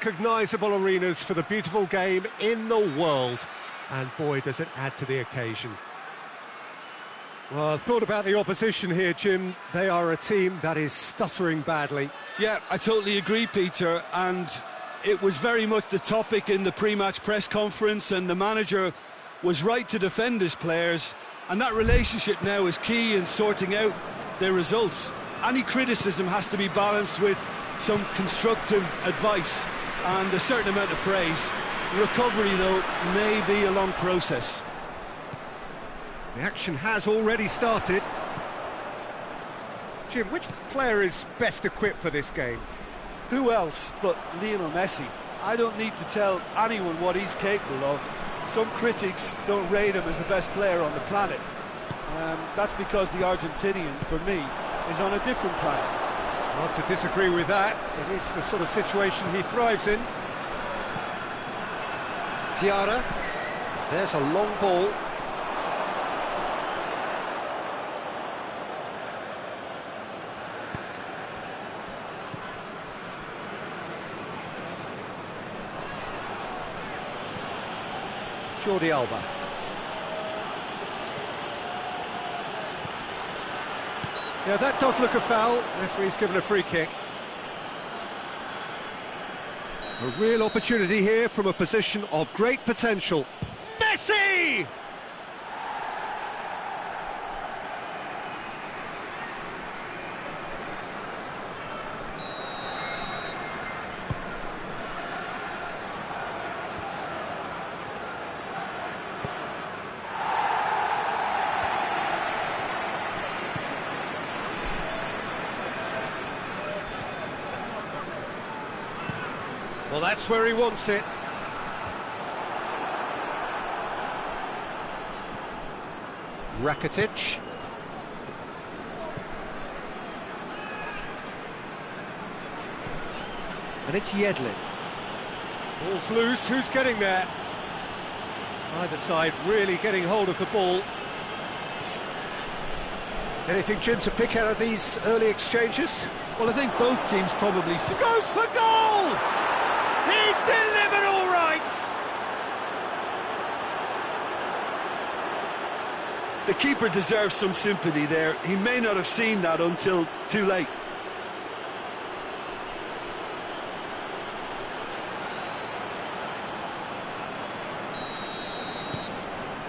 Recognisable arenas for the beautiful game in the world, and boy does it add to the occasion. Well, I've thought about the opposition here, Jim. They are a team that is stuttering badly. Yeah, I totally agree, Peter, and it was very much the topic in the pre-match press conference, and the manager was right to defend his players, and that relationship now is key in sorting out their results. Any criticism has to be balanced with some constructive advice and a certain amount of praise. Recovery, though, may be a long process. The action has already started. Jim, which player is best equipped for this game? Who else but Lionel Messi? I don't need to tell anyone what he's capable of. Some critics don't rate him as the best player on the planet. That's because the Argentinian, for me, is on a different planet. Not to disagree with that. It is the sort of situation he thrives in. Tiara, there's a long ball. Jordi Alba. Yeah, that does look a foul. Referee's given a free kick. A real opportunity here from a position of great potential. Messi! Well, that's where he wants it. Rakitic. And it's Yedlin. Ball's loose, who's getting there? Either side really getting hold of the ball. Anything, Jim, to pick out of these early exchanges? Well, I think both teams probably... Goes for goal! He's delivered all right! The keeper deserves some sympathy there. He may not have seen that until too late.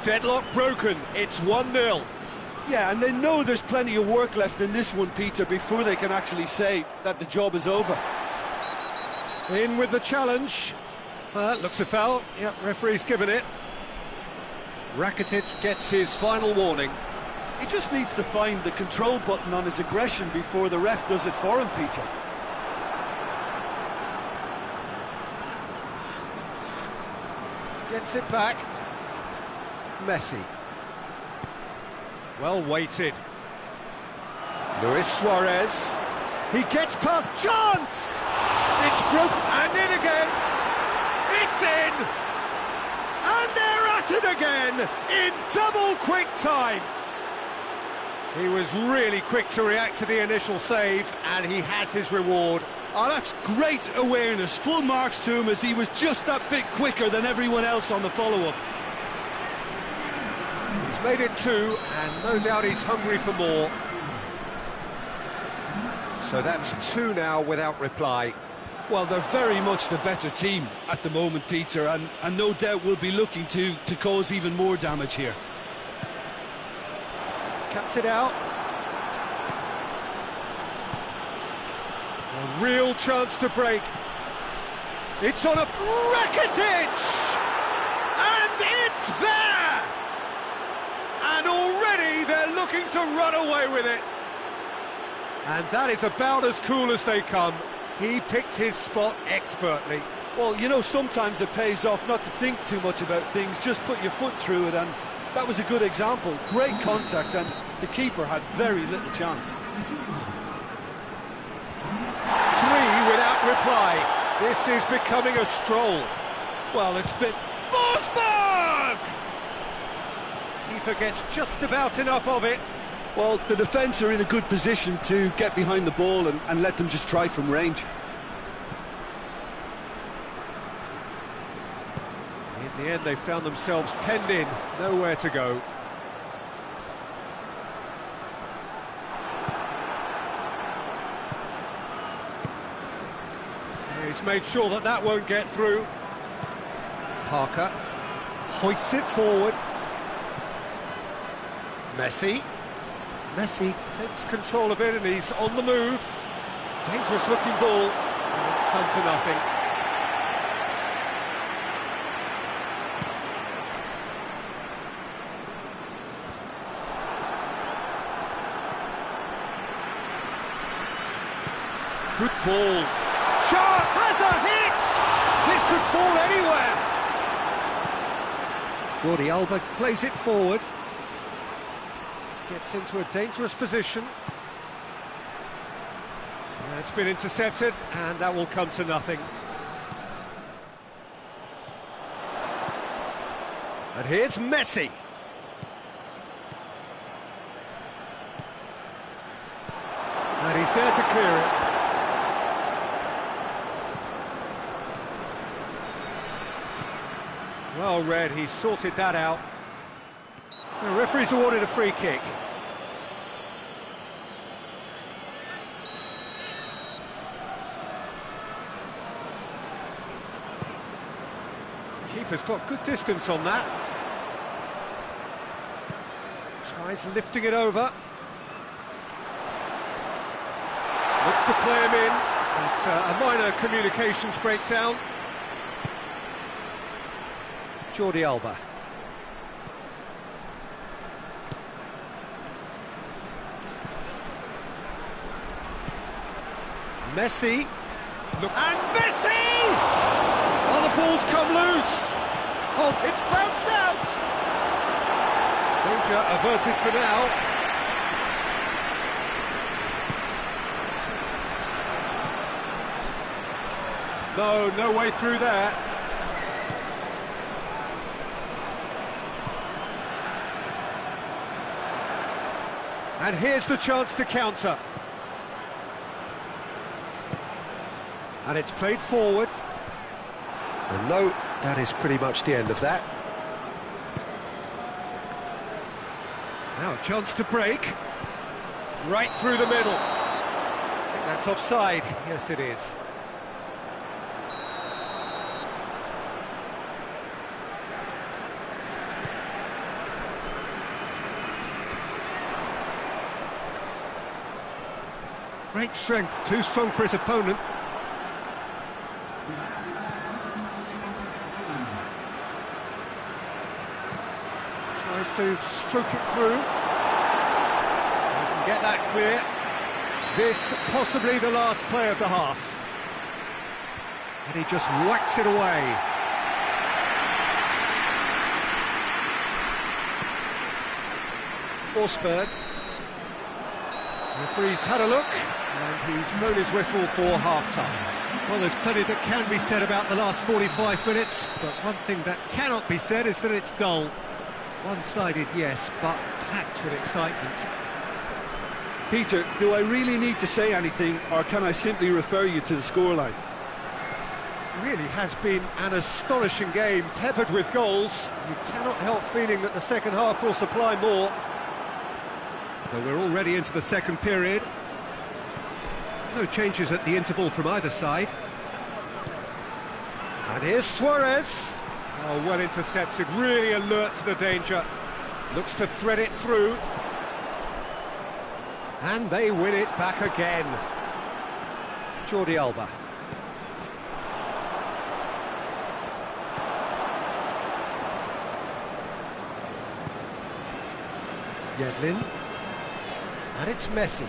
Deadlock broken, it's 1-0. Yeah, and they know there's plenty of work left in this one, Peter, before they can actually say that the job is over. In with the challenge. Looks a foul. Yep, referee's given it. Rakitic gets his final warning. He just needs to find the control button on his aggression before the ref does it for him, Peter. Gets it back. Messi. Well weighted. Luis Suarez. He gets past, chance! It's broken, and in again! It's in! And they're at it again, in double quick time! He was really quick to react to the initial save, and he has his reward. Oh, that's great awareness. Full marks to him, as he was just that bit quicker than everyone else on the follow-up. He's made it 2, and no doubt he's hungry for more. So that's 2 now without reply. Well, they're very much the better team at the moment, Peter, and no doubt will be looking to cause even more damage here. Cuts it out. A real chance to break. It's on a Rakitic! And it's there! And already they're looking to run away with it. And that is about as cool as they come. He picked his spot expertly. Well, you know, sometimes it pays off not to think too much about things, just put your foot through it, and that was a good example. Great contact, and the keeper had very little chance. 3 without reply. This is becoming a stroll. Well, it's been... Forsberg! Keeper gets just about enough of it. Well, the defence are in a good position to get behind the ball and let them just try from range. In the end, they found themselves penned in, nowhere to go. He's made sure that that won't get through. Parker hoists it forward. Messi takes control of it and he's on the move. Dangerous looking ball, and it's come to nothing. Good ball. Shot has a hit! This could fall anywhere. Jordi Alba plays it forward. Gets into a dangerous position. It's been intercepted, and that will come to nothing. And here's Messi. And he's there to clear it. Well read, he sorted that out. The referee's awarded a free kick. Keeper's got good distance on that. Tries lifting it over. Looks to play him in, but a minor communications breakdown. Jordi Alba. Messi. Look, and Messi! Oh, the ball's come loose. Oh, it's bounced out. Danger averted for now. No way through there. And here's the chance to counter. And it's played forward. And no, that is pretty much the end of that. Now a chance to break. Right through the middle. I think that's offside. Yes, it is. Great strength, too strong for his opponent. Tries to stroke it through. You can get that clear. This possibly the last play of the half. And he just whacks it away. Forsberg. The referee's had a look, and he's blown his whistle for half-time. Well, there's plenty that can be said about the last 45 minutes, but one thing that cannot be said is that it's dull. One-sided, yes, but packed with excitement. Peter, do I really need to say anything, or can I simply refer you to the scoreline? It really has been an astonishing game, peppered with goals. You cannot help feeling that the second half will supply more. So we're already into the second period. No changes at the interval from either side. And here's Suarez. Oh, well intercepted, really alert to the danger. Looks to thread it through. And they win it back again. Jordi Alba. Yedlin. And it's Messi.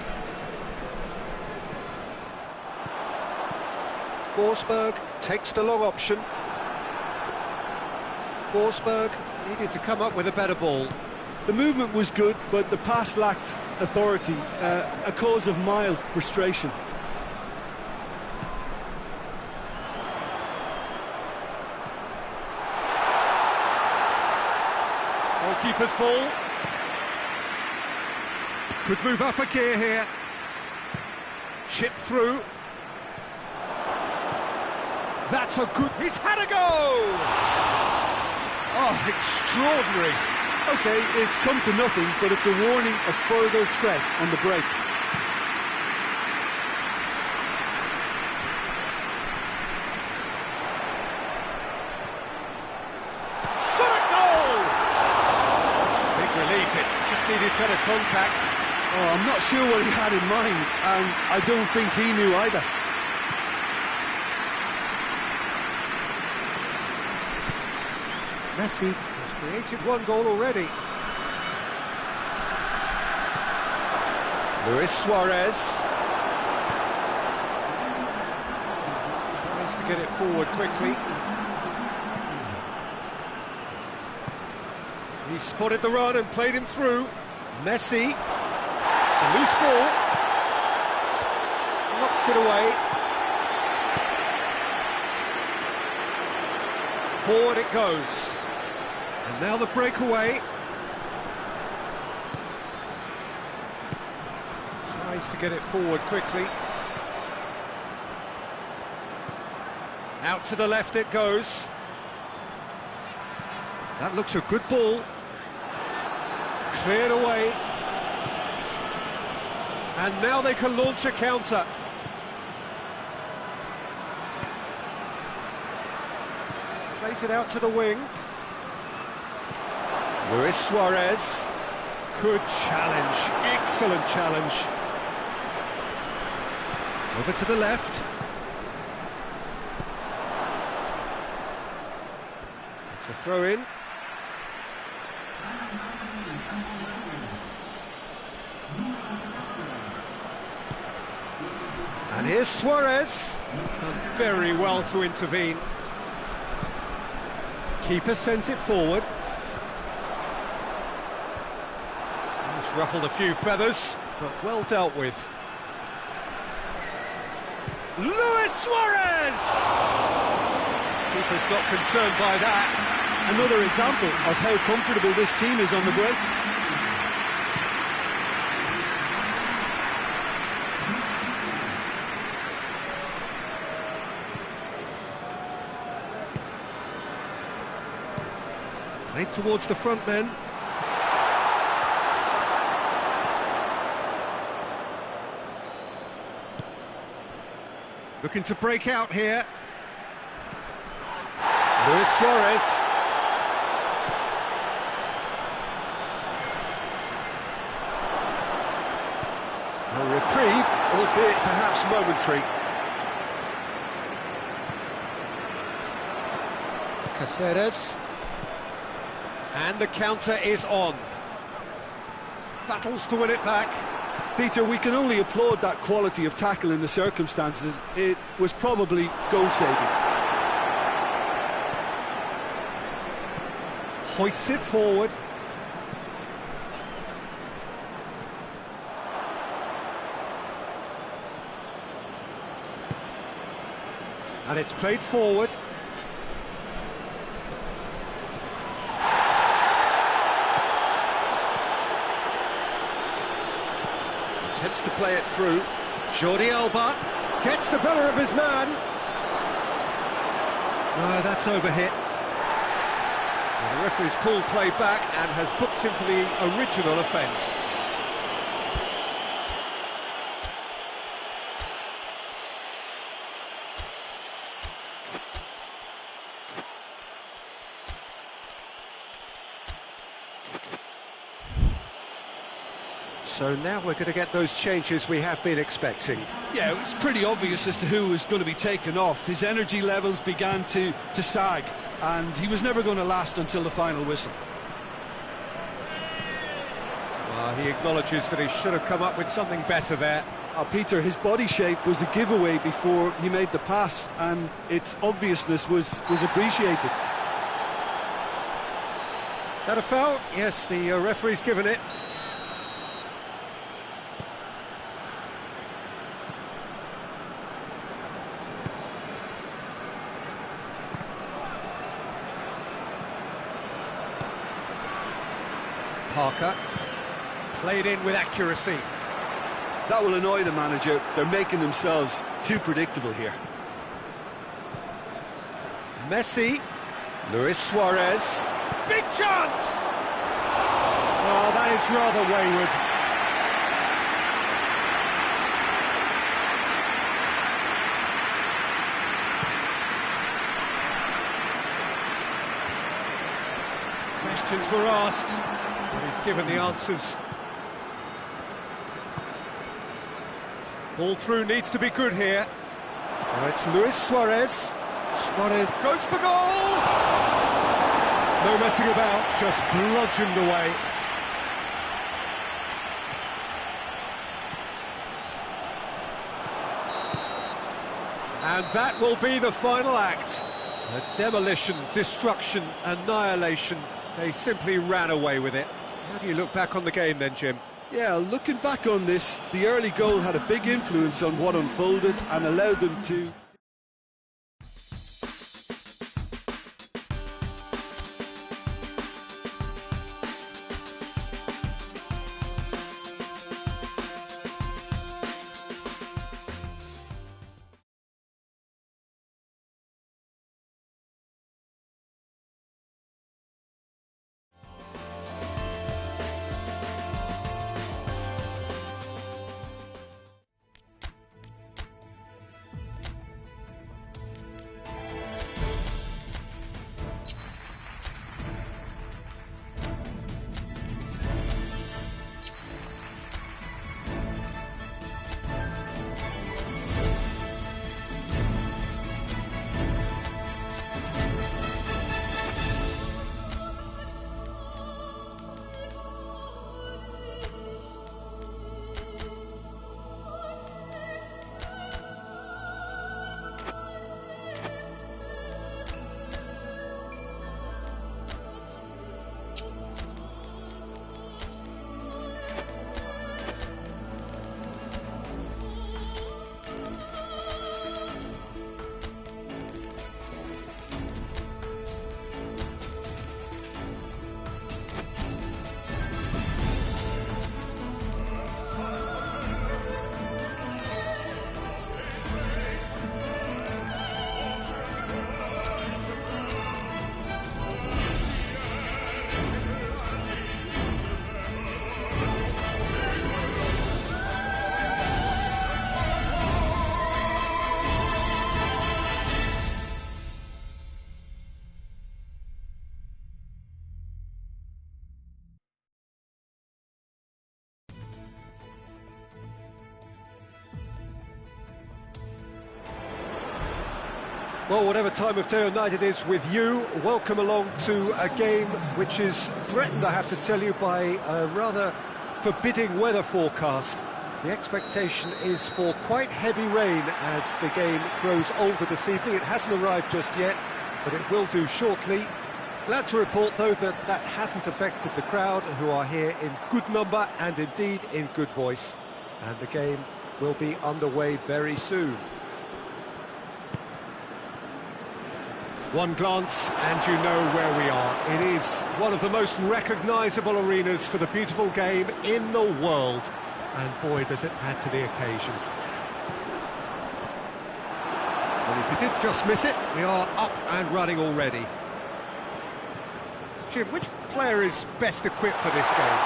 Forsberg takes the long option. Forsberg needed to come up with a better ball. The movement was good, but the pass lacked authority, a cause of mild frustration. Goalkeeper's ball. Could move up a gear here. Chip through. That's a good... He's had a go! Oh, extraordinary. OK, it's come to nothing, but it's a warning of further threat on the break. Shot at goal! Big relief, it just needed better contact. Oh, I'm not sure what he had in mind, and I don't think he knew either. Messi has created one goal already. Luis Suarez tries to get it forward quickly. He spotted the run and played him through. Messi, it's a loose ball, knocks it away. Forward it goes. And now the breakaway. Tries to get it forward quickly. Out to the left it goes. That looks a good ball. Cleared away. And now they can launch a counter. Plays it out to the wing. Luis Suarez. Good challenge, excellent challenge. Over to the left. It's a throw-in. And here's Suarez. Done very well to intervene. Keeper sends it forward. It's ruffled a few feathers, but well dealt with. Luis Suarez! Keeper's not concerned by that. Another example of how comfortable this team is on the break. Played towards the front men. Looking to break out here. Luis Suarez. A reprieve, albeit perhaps momentary. Caceres. And the counter is on. Battles to win it back. Peter, we can only applaud that quality of tackle in the circumstances. It was probably goal-saving. Hoists it forward. And it's played forward. Attempts to play it through. Jordi Alba gets the better of his man. No, that's overhit. Well, the referee's pulled play back and has booked him for the original offence. So now we're going to get those changes we have been expecting. Yeah, it was pretty obvious as to who was going to be taken off. His energy levels began to sag, and he was never going to last until the final whistle. He acknowledges that he should have come up with something better there. Peter, his body shape was a giveaway before he made the pass, and its obviousness was appreciated. That a foul? Yes, the referee's given it. Parker, played in with accuracy. That will annoy the manager. They're making themselves too predictable here. Messi, Luis Suarez. big chance! Oh, that is rather wayward. Questions were asked, but he's given the answers. Ball through needs to be good here. Now it's Luis Suarez. Suarez goes for goal! No messing about, just bludgeoned away. And that will be the final act. A demolition, destruction, annihilation. They simply ran away with it. How do you look back on the game then, Jim? Yeah, looking back on this, the early goal had a big influence on what unfolded and allowed them to... Well, whatever time of day or night it is with you, welcome along to a game which is threatened, I have to tell you, by a rather forbidding weather forecast. The expectation is for quite heavy rain as the game grows older this evening. It hasn't arrived just yet, but it will do shortly. Glad to report, though, that that hasn't affected the crowd, who are here in good number and indeed in good voice. And the game will be underway very soon. One glance and you know where we are. It is one of the most recognisable arenas for the beautiful game in the world. And boy, does it add to the occasion. Well, if you did just miss it, we are up and running already. Jim, which player is best equipped for this game?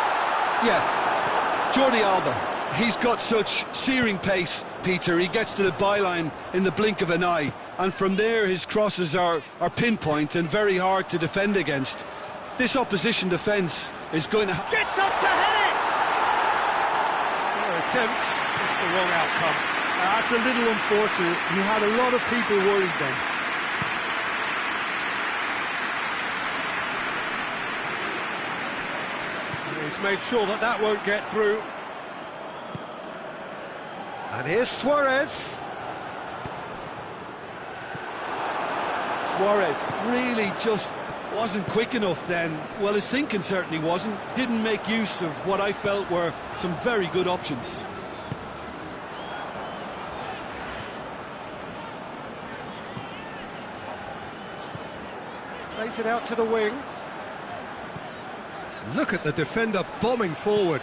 Yeah, Jordi Alba. He's got such searing pace, Peter. He gets to the byline in the blink of an eye, and from there his crosses are pinpoint and very hard to defend against. This opposition defence is going to... Gets up to head it! Fair attempt, just the wrong outcome. That's a little unfortunate. He had a lot of people worried then. He's made sure that that won't get through. And here's Suarez. Suarez really just wasn't quick enough then. Well, his thinking certainly wasn't. Didn't make use of what I felt were some very good options. Plays it out to the wing. Look at the defender bombing forward.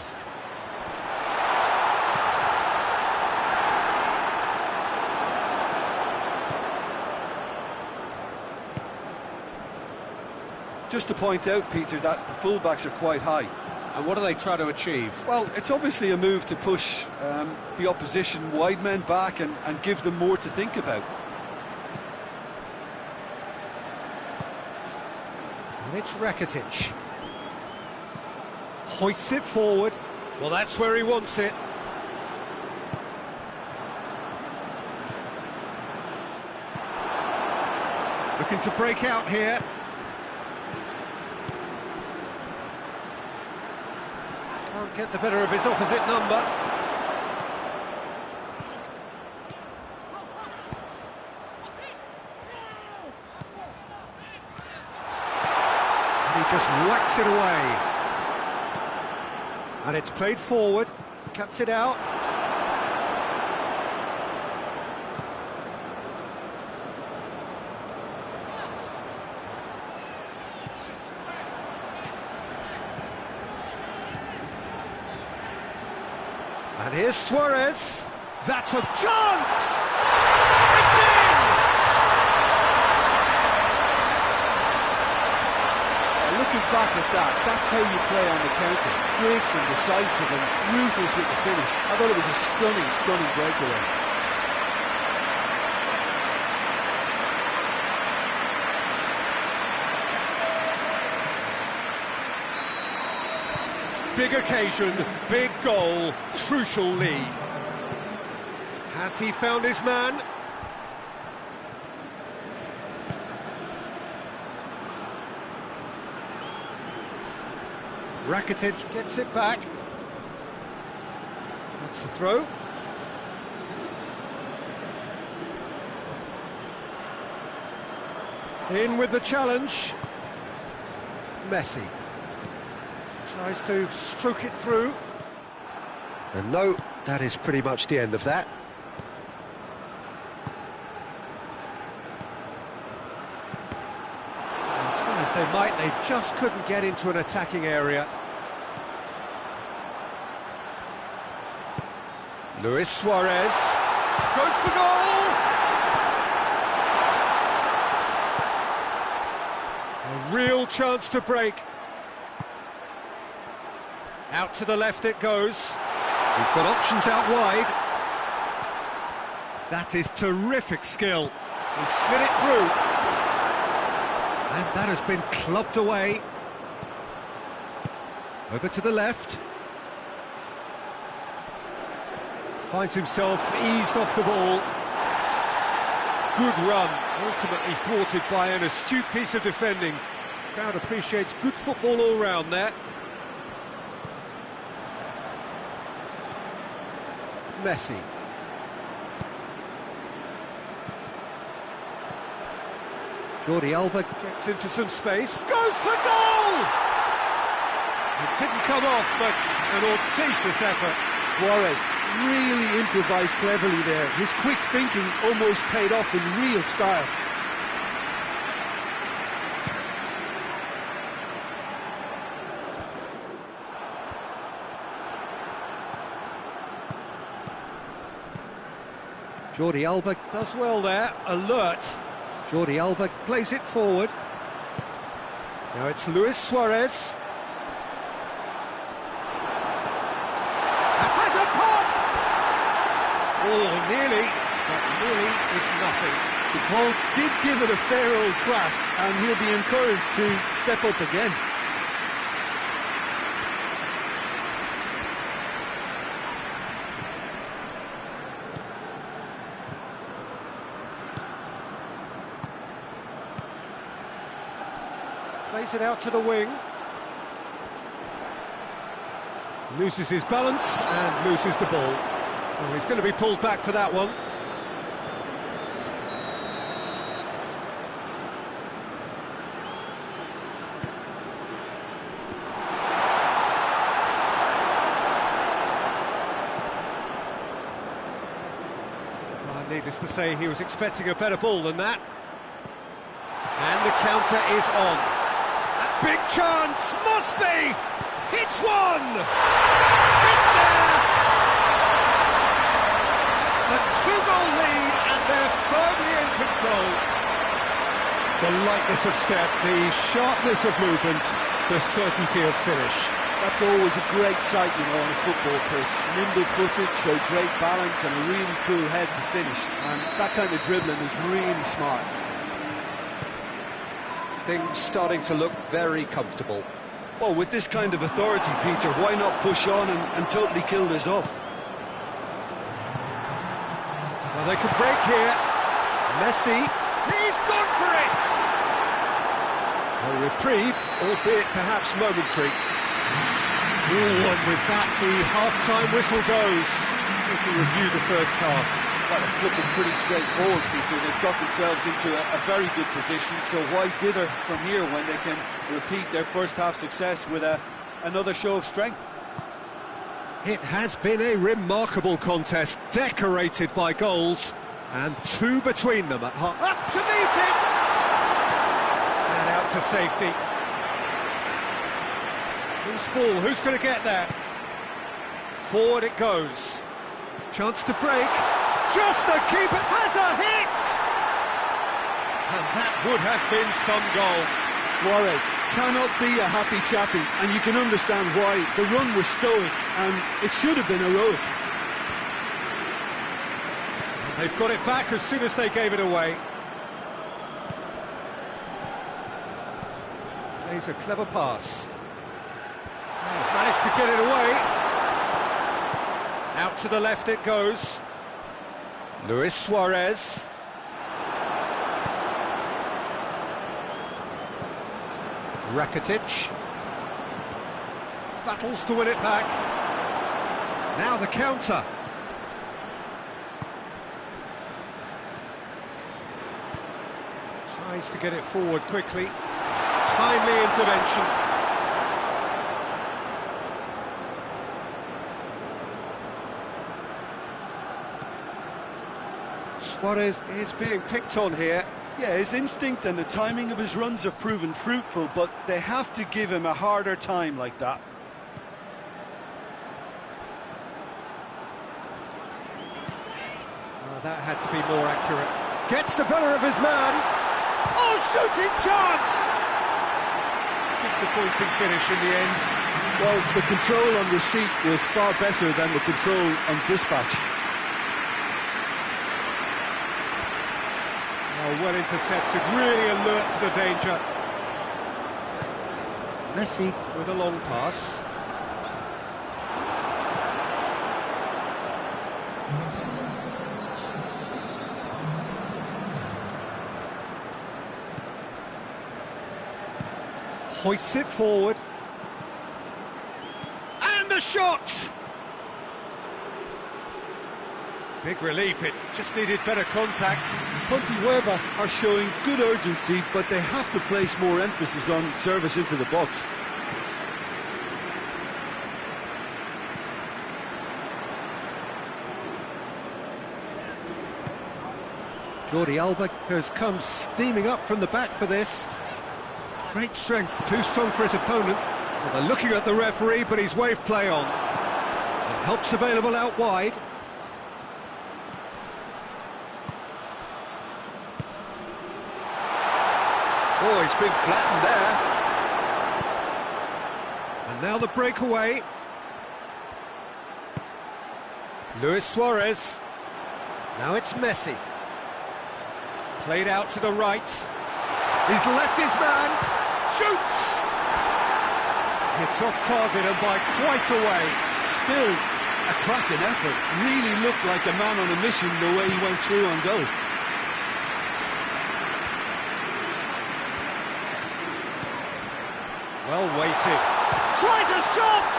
just to point out, Peter, that the fullbacks are quite high. And what do they try to achieve? Well, it's obviously a move to push the opposition wide men back and give them more to think about. And it's Rakitic. Hoists it forward. Well, that's where he wants it. Looking to break out here. Can't get the better of his opposite number. And he just whacks it away. And it's played forward, cuts it out. And here's Suarez. That's a chance! It's in! Looking back at that, that's how you play on the counter. Quick and decisive and ruthless with the finish. I thought it was a stunning, stunning breakaway. Big occasion, big goal, crucial lead. Has he found his man? Rakitic gets it back. That's the throw. In with the challenge. Messi. Tries to stroke it through. And no, that is pretty much the end of that. And try as they might, they just couldn't get into an attacking area. Luis Suarez goes for goal! A real chance to break. Out to the left it goes. He's got options out wide. That is terrific skill. He slid it through. And that has been clubbed away. Over to the left. Finds himself eased off the ball. Good run, ultimately thwarted by an astute piece of defending. Crowd appreciates good football all round there. Messi. Jordi Alba gets into some space. Goes for goal! It didn't come off, but an audacious effort. Suarez really improvised cleverly there. His quick thinking almost paid off in real style. Jordi Alba does well there, alert. Jordi Alba plays it forward. Now it's Luis Suarez. Has a pop! Oh, nearly, but nearly is nothing. The ball did give it a fair old crack, and he'll be encouraged to step up again. Plays it out to the wing. Loses his balance and loses the ball. Oh, he's going to be pulled back for that one. Well, needless to say, he was expecting a better ball than that. And the counter is on. Big chance, must be! Hits one! It's there! A two-goal lead, and they're firmly in control. The lightness of step, the sharpness of movement, the certainty of finish. That's always a great sight, you know, on a football pitch. Nimble-footed, show great balance and a really cool head to finish. And that kind of dribbling is really smart. Things starting to look very comfortable. Well, with this kind of authority, Peter, why not push on and totally kill this off? Well, they could break here. Messi, he's gone for it! A reprieve, albeit perhaps momentary. Ooh, and with that, the half-time whistle goes. We can review the first half. Well, it's looking pretty straightforward, Peter. They've got themselves into a very good position, so why dither from here when they can repeat their first half success with another show of strength? It has been a remarkable contest, decorated by goals, and two between them at half. Up to meet it! And out to safety. Loose ball, who's going to get there? Forward it goes. Chance to break. Just the keeper has a hit! And that would have been some goal. Suarez cannot be a happy chappy, and you can understand why. The run was stoic, and it should have been heroic. They've got it back as soon as they gave it away. Plays a clever pass. Managed to get it away. Out to the left it goes. Luis Suarez. Rakitic. Battles to win it back. Now the counter. Tries to get it forward quickly. Timely intervention. Suarez is being picked on here. Yeah, his instinct and the timing of his runs have proven fruitful, but they have to give him a harder time like that. That had to be more accurate. Gets the better of his man. Oh, shooting chance! Disappointing finish in the end. Well, the control on receipt was far better than the control on dispatch. Oh, well intercepted, really alert to the danger. Messi with a long pass. Hoists it forward. And the shot! Big relief, it just needed better contact. Pontevedra are showing good urgency, but they have to place more emphasis on service into the box. Jordi Alba has come steaming up from the back for this. Great strength, too strong for his opponent. Well, they're looking at the referee, but he's waved play on. And help's available out wide. Oh, he's been flattened there. And now the breakaway. Luis Suarez. Now it's Messi. Played out to the right. He's left his man. Shoots! It's off target and by quite a way. Still a cracking effort. Really looked like a man on a mission the way he went through on goal. Well weighted. Tries a shot!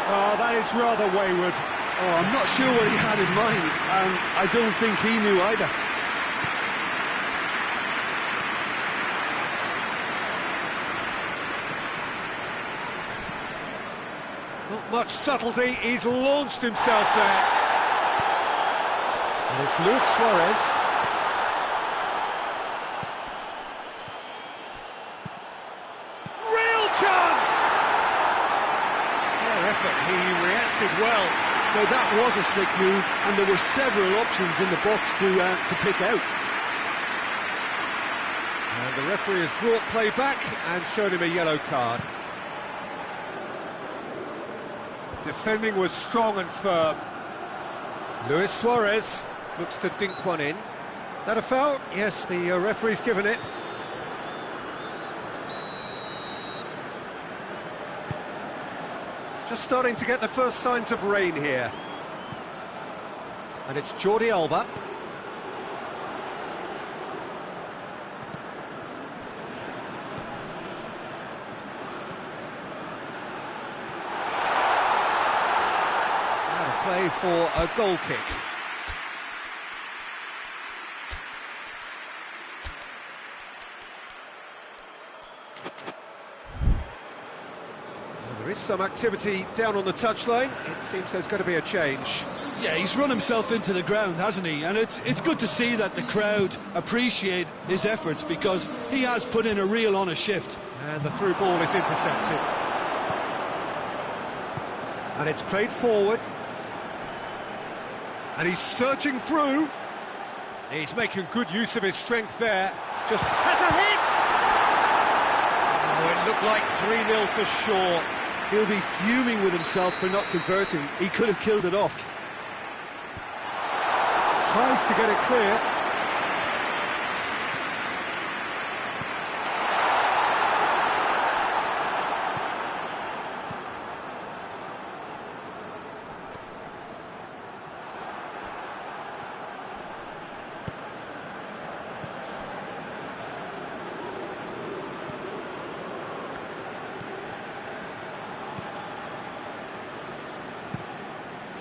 Oh, that is rather wayward. Oh, I'm not sure what he had in mind, and I don't think he knew either. Not much subtlety, he's launched himself there. And it's Luis Suarez. Real chance! Fair effort, he reacted well. Now that was a slick move, and there were several options in the box to pick out. And the referee has brought play back and shown him a yellow card. Defending was strong and firm. Luis Suarez looks to dink one in. That a foul? Yes, the referee's given it. Just starting to get the first signs of rain here. And it's Jordi Alba. Out of play for a goal kick. There is some activity down on the touchline. It seems there's going to be a change. Yeah, he's run himself into the ground, hasn't he? And it's good to see that the crowd appreciate his efforts, because he has put in a real honest shift. And the through ball is intercepted. And it's played forward. And he's searching through. He's making good use of his strength there. Just has a hit! Oh, it looked like 3-0 for sure. He'll be fuming with himself for not converting. He could have killed it off. Tries to get it clear.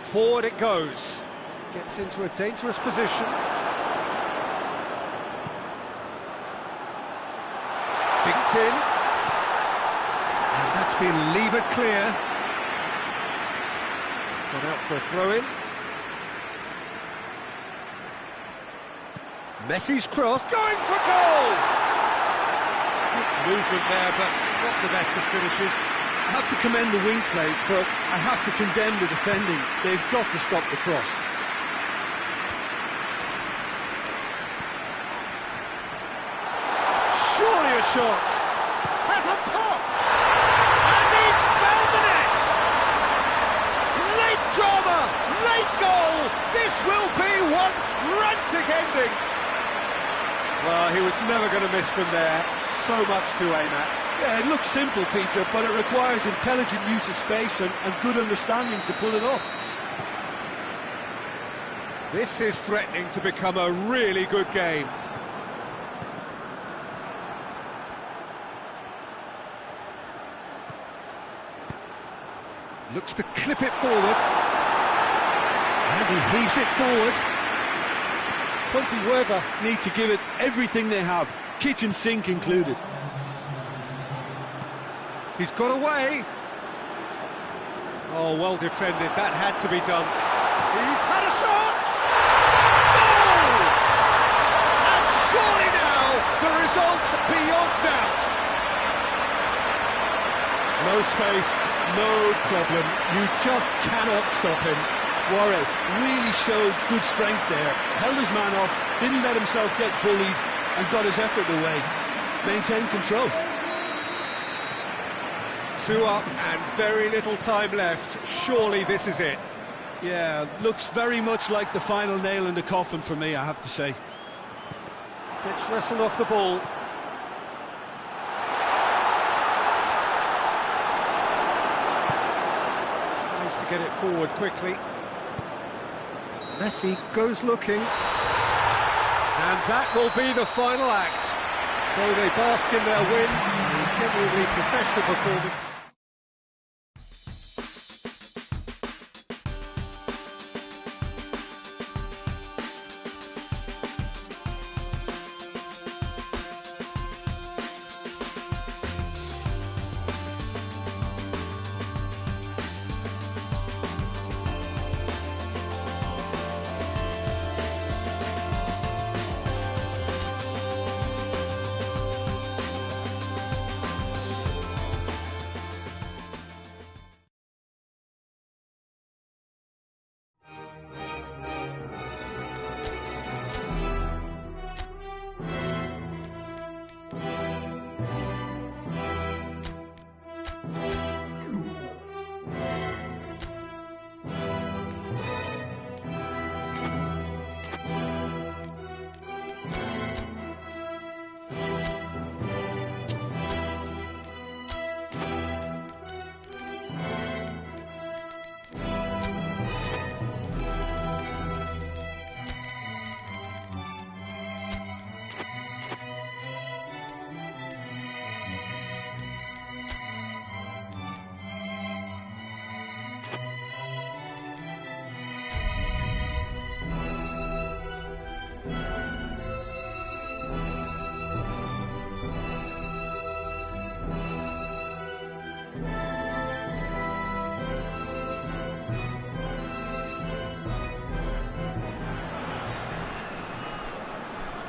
Forward it goes. Gets into a dangerous position. Dinked in. And that's been levered clear. It's gone out for a throw-in. Messi's cross, going for goal! Good movement there, but not the best of finishes. I have to commend the wing play, but I have to condemn the defending. They've got to stop the cross. Surely a shot. Has a pop. And he's found the net. Late drama, late goal. This will be one frantic ending. Well, he was never going to miss from there. So much to aim at. Yeah, it looks simple, Peter, but it requires intelligent use of space and good understanding to pull it off. This is threatening to become a really good game. Looks to clip it forward. And he heaves it forward. Pontevedra need to give it everything they have, kitchen sink included. He's got away. Oh, well defended. That had to be done. He's had a shot! Goal! And surely now, the result's beyond doubt. No space, no problem. You just cannot stop him. Suarez really showed good strength there. Held his man off, didn't let himself get bullied, and got his effort away. Maintained control. 2 up and very little time left. Surely this is it. Yeah, looks very much like the final nail in the coffin for me, I have to say. Gets wrestled off the ball. Tries to get it forward quickly. Messi goes looking. And that will be the final act. So they bask in their win. A genuinely professional performance.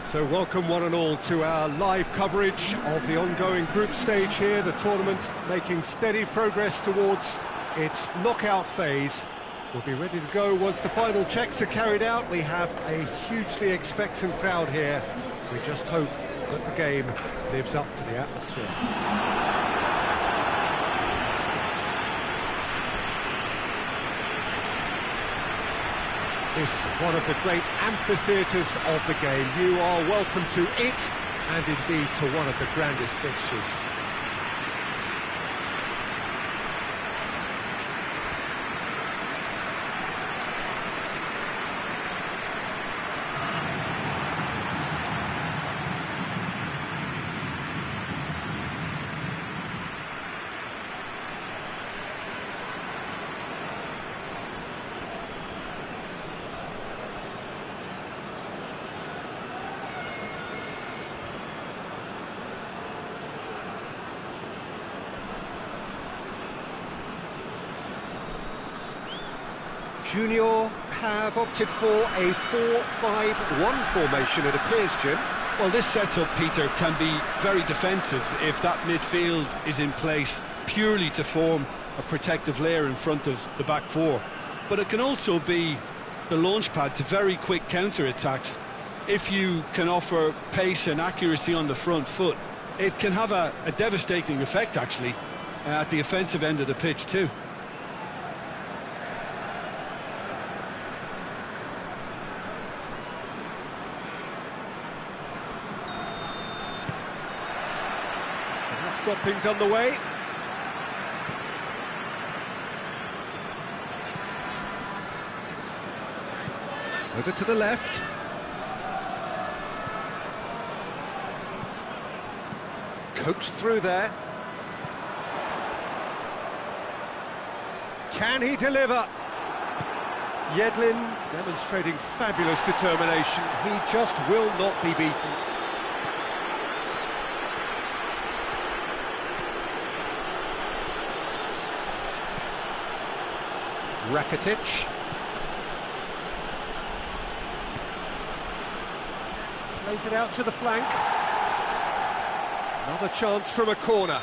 So welcome one and all to our live coverage of the ongoing group stage here, the tournament making steady progress towards its knockout phase. We'll be ready to go once the final checks are carried out. We have a hugely expectant crowd here. We just hope that the game lives up to the atmosphere. This one of the great amphitheatres of the game. You are welcome to it, and indeed to one of the grandest fixtures. Junior have opted for a 4-5-1 formation, it appears, Jim. Well, this setup, Peter, can be very defensive if that midfield is in place purely to form a protective layer in front of the back four. But it can also be the launch pad to very quick counter-attacks. If you can offer pace and accuracy on the front foot, it can have a devastating effect, actually, at the offensive end of the pitch too. Got things on the way. Over to the left. Coaxed through there. Can he deliver? Yedlin demonstrating fabulous determination. He just will not be beaten. Rakitic. Plays it out to the flank. Another chance from a corner.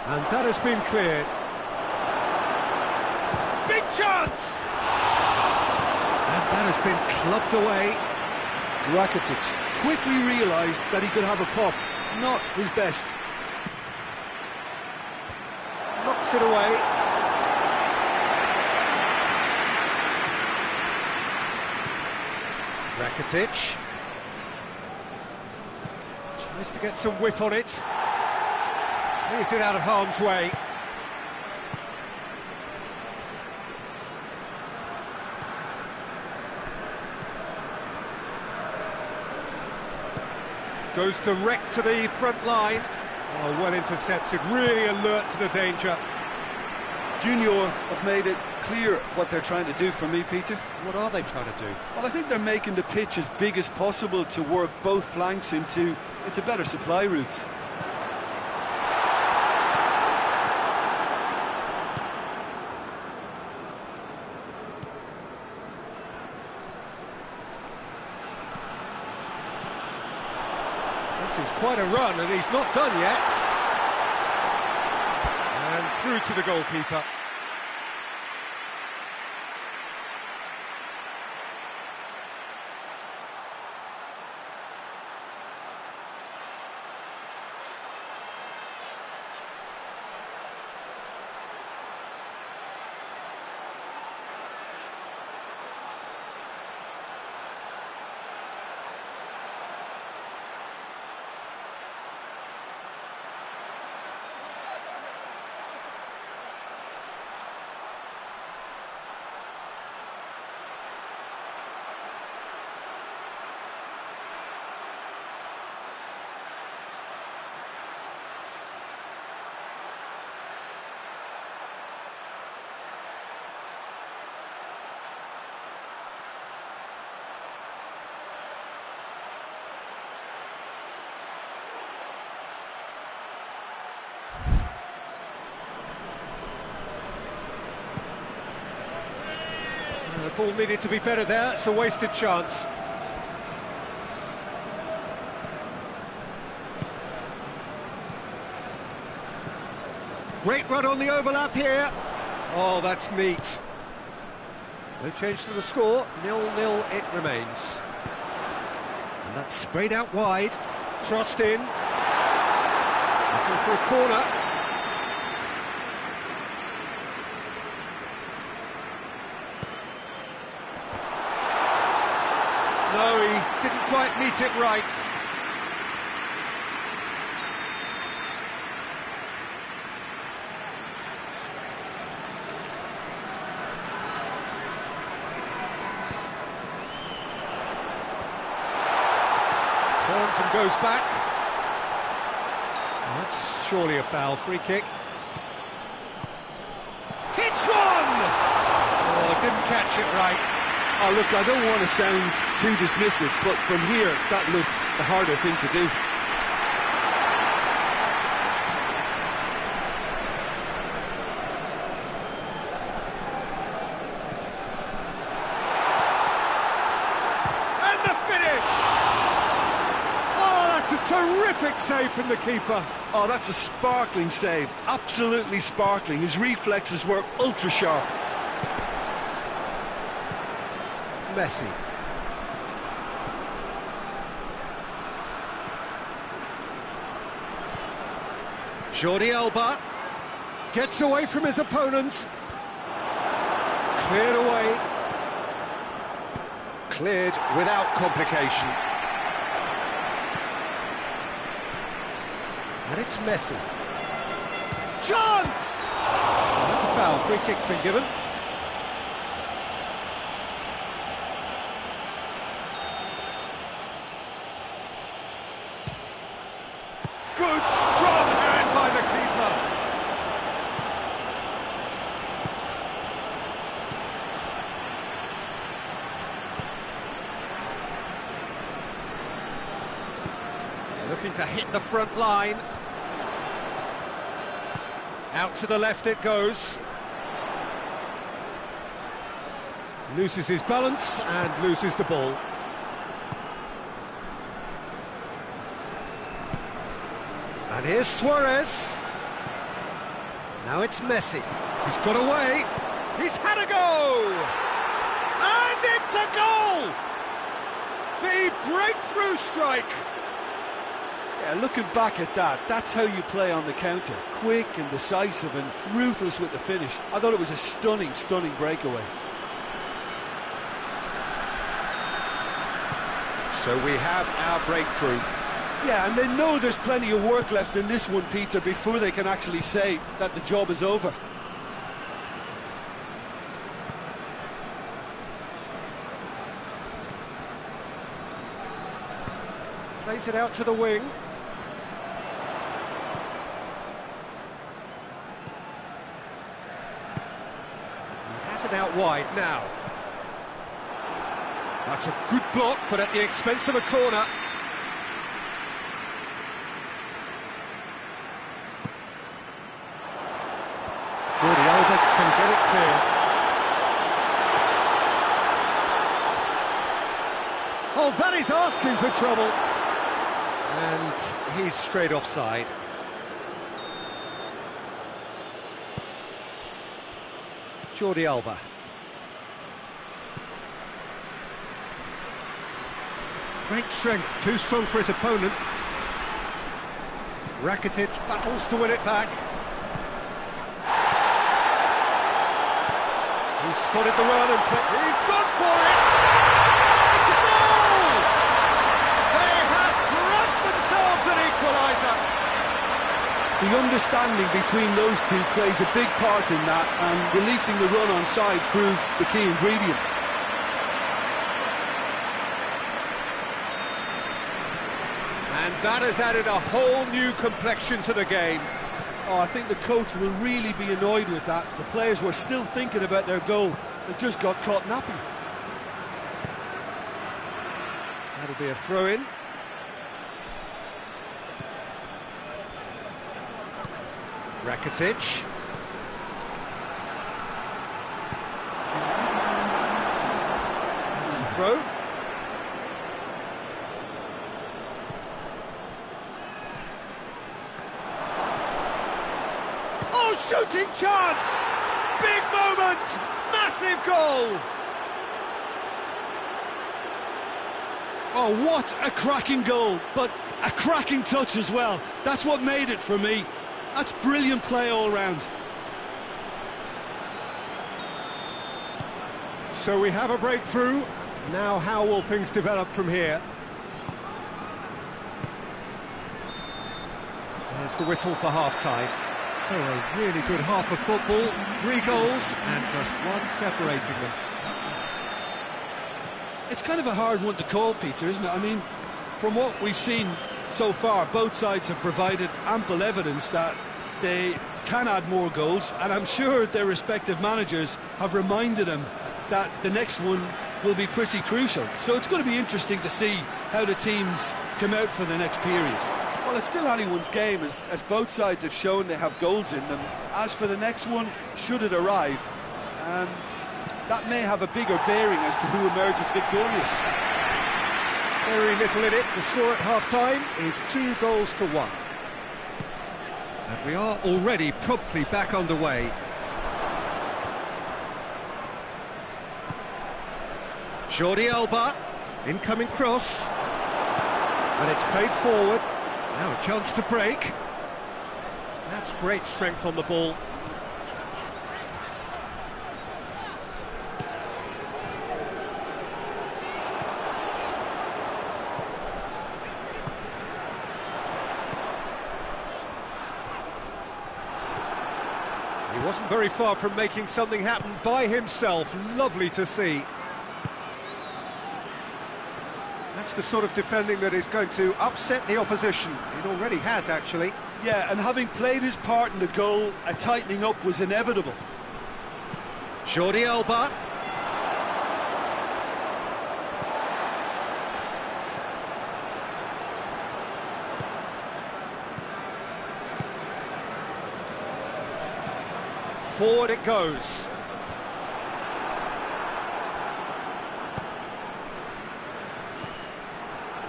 And that has been cleared. Big chance! And that has been clubbed away. Rakitic quickly realised that he could have a pop. Not his best. Knocks it away. Rakitic tries to get some whip on it. Clears it out of harm's way. Goes direct to the front line. Oh, well intercepted, really alert to the danger. Junior have made it clear what they're trying to do for me, Peter. What are they trying to do? Well, I think they're making the pitch as big as possible to work both flanks into better supply routes. This is quite a run, and he's not done yet. And through to the goalkeeper. Ball needed to be better there, it's a wasted chance. Great run on the overlap here. Oh, that's neat. No change to the score, 0-0 it remains. And that's sprayed out wide, crossed in. Looking for a corner. No, he didn't quite meet it right. Turns and goes back. That's surely a foul. Free kick. Hits one! Oh, didn't catch it right. Oh, look, I don't want to sound too dismissive, but from here, that looked the harder thing to do. And the finish! Oh, that's a terrific save from the keeper. Oh, that's a sparkling save, absolutely sparkling. His reflexes were ultra sharp. Messi. Jordi Alba gets away from his opponents. Cleared away. Cleared without complication. And it's Messi. Chance! That's a foul. Free kick's been given. Good strong hand by the keeper. Looking to hit the front line. Out to the left it goes. Loses his balance and loses the ball. And here's Suarez. Now it's Messi. He's got away. He's had a go! And it's a goal! The breakthrough strike. Yeah, looking back at that, that's how you play on the counter. Quick and decisive and ruthless with the finish. I thought it was a stunning, stunning breakaway. So we have our breakthrough. Yeah, and they know there's plenty of work left in this one, Peter, before they can actually say that the job is over. Plays it out to the wing. He has it out wide now. That's a good block, but at the expense of a corner. Jordi Alba can get it clear. Oh, that is asking for trouble. And he's straight offside. Jordi Alba. Great strength, too strong for his opponent. Rakitic battles to win it back. He's spotted the run and he's gone for it! It's a goal! They have grabbed themselves an equaliser! The understanding between those two plays a big part in that, and releasing the run onside proved the key ingredient. And that has added a whole new complexion to the game. Oh, I think the coach will really be annoyed with that. The players were still thinking about their goal and just got caught napping. That'll be a throw-in. Rakitic. throw. Oh, shooting chance! Big moment! Massive goal! Oh, what a cracking goal, but a cracking touch as well. That's what made it for me. That's brilliant play all round. So we have a breakthrough. Now how will things develop from here? There's the whistle for half-time. So a really good half of football, 3 goals and just one separating them. It's kind of a hard one to call, Peter, isn't it? I mean, from what we've seen so far, both sides have provided ample evidence that they can add more goals, and I'm sure their respective managers have reminded them that the next one will be pretty crucial. So it's going to be interesting to see how the teams come out for the next period. Well, it's still anyone's game, as both sides have shown they have goals in them. As for the next one, should it arrive, that may have a bigger bearing as to who emerges victorious. Very little in it. The score at half-time is 2-1. And we are already promptly back underway. Jordi Alba, incoming cross. And it's played forward. Now a chance to break. That's great strength on the ball. He wasn't very far from making something happen by himself. Lovely to see. That's the sort of defending that is going to upset the opposition. It already has, actually. Yeah, and having played his part in the goal, a tightening up was inevitable. Jordi Alba. Forward it goes.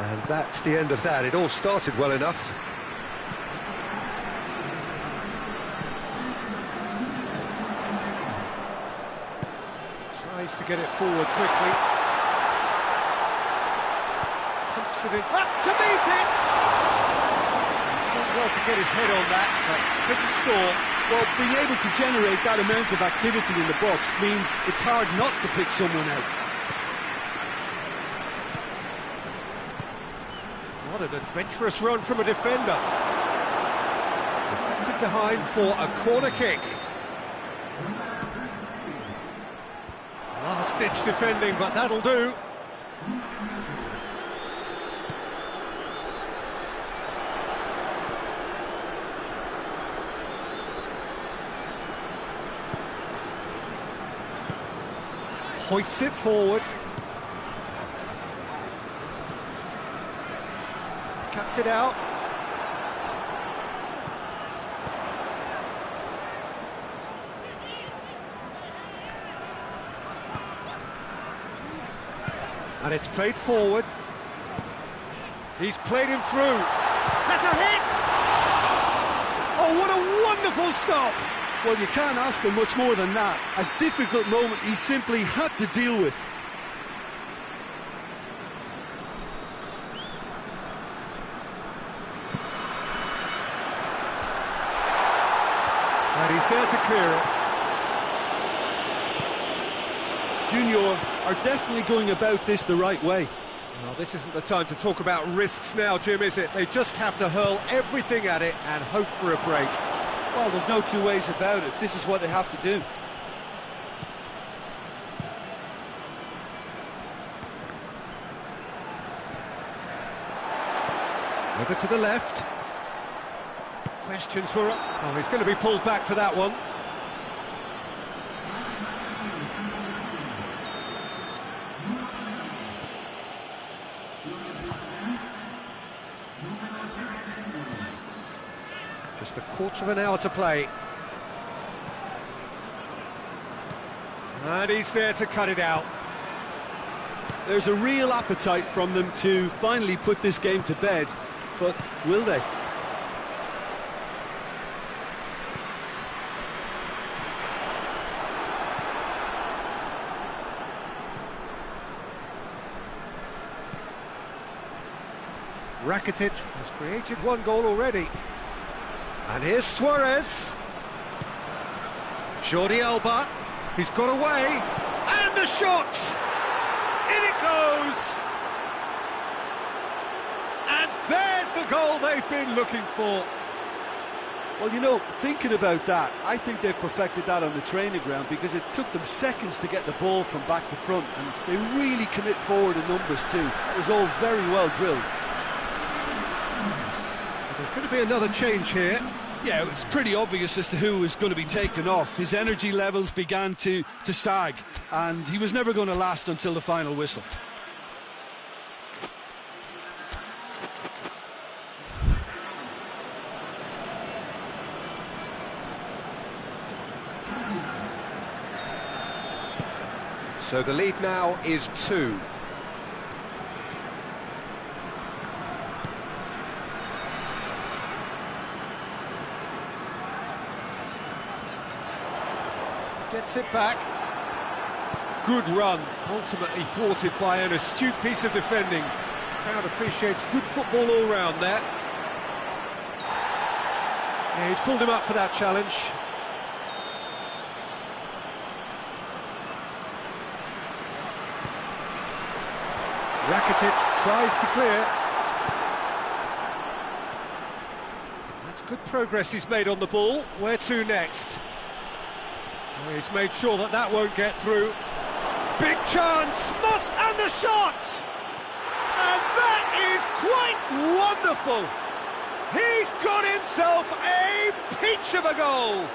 And that's the end of that. It all started well enough. Tries to get it forward quickly. Pumps it in. Up to meet it! He's done well to get his head on that, but couldn't score. Well, being able to generate that amount of activity in the box means it's hard not to pick someone out. What an adventurous run from a defender. Deflected behind for a corner kick. Last-ditch defending, but that'll do. Hoists it forward. Cuts it out. And it's played forward. He's played him through. Has a hit! Oh, what a wonderful stop! Well, you can't ask for much more than that. A difficult moment he simply had to deal with. And he's there to clear it. Junior are definitely going about this the right way. Well, this isn't the time to talk about risks now, Jim, is it? They just have to hurl everything at it and hope for a break. Well, there's no two ways about it. This is what they have to do. Over to the left. Questions for... Oh, he's going to be pulled back for that one. Just a quarter of an hour to play. And he's there to cut it out. There's a real appetite from them to finally put this game to bed, but will they? Rakitic has created one goal already. And here's Suarez. Jordi Alba, he's got away, and the shot! In it goes! And there's the goal they've been looking for. Well, you know, thinking about that, I think they've perfected that on the training ground because it took them seconds to get the ball from back to front, and they really commit forward in numbers too. It was all very well drilled. There's going to be another change here. Yeah, it's pretty obvious as to who was going to be taken off. His energy levels began to sag, and he was never going to last until the final whistle. So the lead now is 2. Gets it back. Good run, ultimately thwarted by an astute piece of defending. Crowd appreciates good football all round there. Yeah, he's pulled him up for that challenge. Rakitic tries to clear. That's good progress he's made on the ball. Where to next? Oh, he's made sure that that won't get through. Big chance, and the shot! And that is quite wonderful. He's got himself a peach of a goal.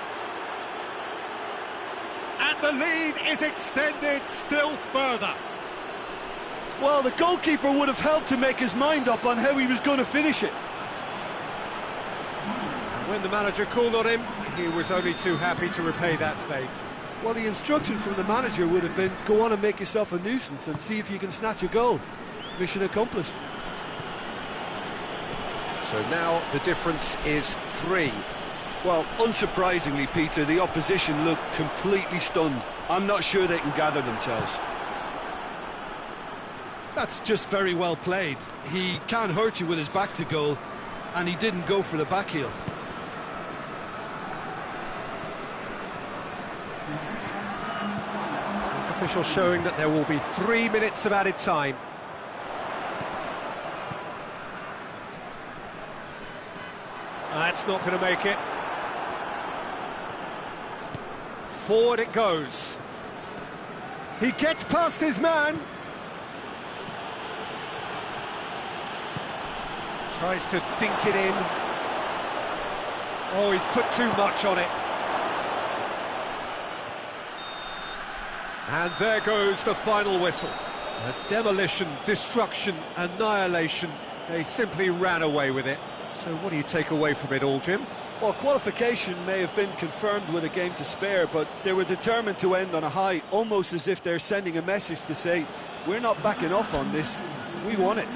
And the lead is extended still further. Well, the goalkeeper would have helped to make his mind up on how he was going to finish it. When the manager called on him, he was only too happy to repay that faith. Well, the instruction from the manager would have been, go on and make yourself a nuisance and see if you can snatch a goal. Mission accomplished. So now the difference is 3. Well, unsurprisingly, Peter, the opposition look completely stunned. I'm not sure they can gather themselves. That's just very well played. He can't hurt you with his back to goal, and he didn't go for the back heel. Official showing that there will be 3 minutes of added time. That's not going to make it. Forward it goes. He gets past his man. Tries to dink it in. Oh, he's put too much on it. And there goes the final whistle. A demolition, destruction, annihilation. They simply ran away with it. So what do you take away from it all, Jim? Well, qualification may have been confirmed with a game to spare, but they were determined to end on a high, almost as if they're sending a message to say, we're not backing off on this, we won it.